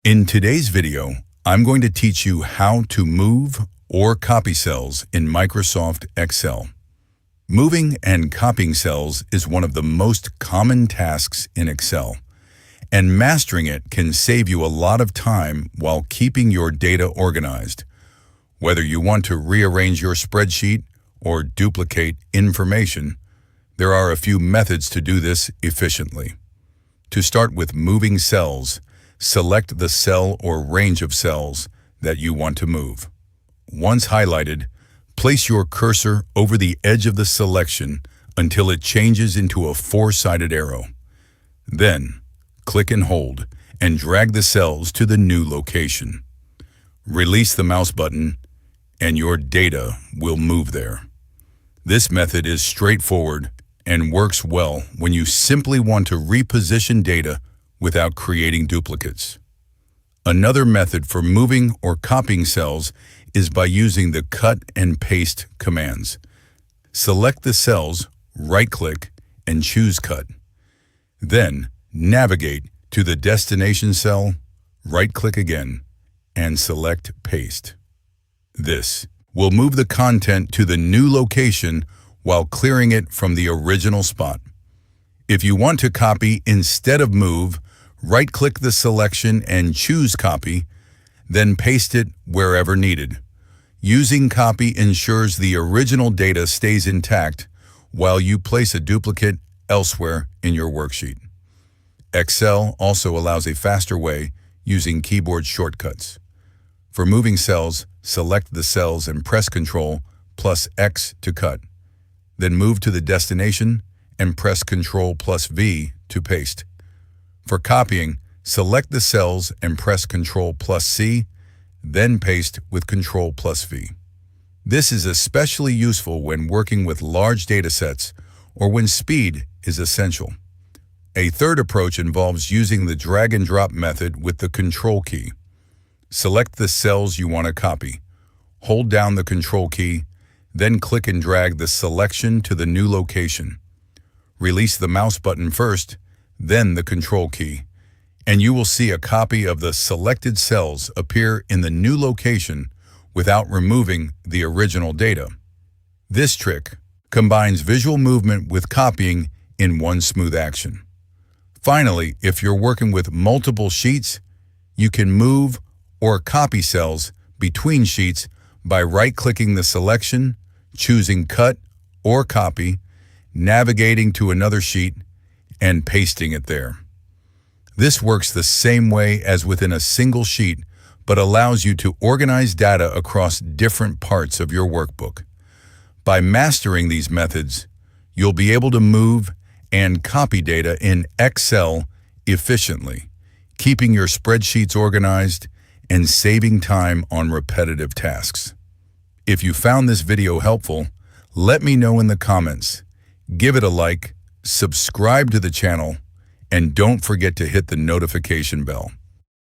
In today's video, I'm going to teach you how to move or copy cells in Microsoft Excel. Moving and copying cells is one of the most common tasks in Excel, and mastering it can save you a lot of time while keeping your data organized. Whether you want to rearrange your spreadsheet or duplicate information, there are a few methods to do this efficiently. To start with moving cells, select the cell or range of cells that you want to move. Once highlighted, place your cursor over the edge of the selection until it changes into a four-sided arrow. Then, click and hold and drag the cells to the new location. Release the mouse button and your data will move there. This method is straightforward and works well when you simply want to reposition data without creating duplicates. Another method for moving or copying cells is by using the cut and paste commands. Select the cells, right-click, and choose Cut. Then, navigate to the destination cell, right-click again, and select Paste. This will move the content to the new location while clearing it from the original spot. If you want to copy instead of move, right-click the selection and choose Copy, then paste it wherever needed. Using Copy ensures the original data stays intact while you place a duplicate elsewhere in your worksheet. Excel also allows a faster way using keyboard shortcuts. For moving cells, select the cells and press Ctrl plus X to cut. Then move to the destination and press Ctrl plus V to paste. For copying, select the cells and press Ctrl plus C, then paste with Ctrl plus V. This is especially useful when working with large data sets or when speed is essential. A third approach involves using the drag and drop method with the Control key. Select the cells you want to copy. Hold down the Control key, then click and drag the selection to the new location. Release the mouse button first, then the Control key, and you will see a copy of the selected cells appear in the new location without removing the original data. This trick combines visual movement with copying in one smooth action. Finally, if you're working with multiple sheets, you can move or copy cells between sheets by right-clicking the selection, choosing Cut or Copy, navigating to another sheet, and pasting it there. This works the same way as within a single sheet, but allows you to organize data across different parts of your workbook. By mastering these methods, you'll be able to move and copy data in Excel efficiently, keeping your spreadsheets organized and saving time on repetitive tasks. If you found this video helpful, let me know in the comments. Give it a like, subscribe to the channel, and don't forget to hit the notification bell.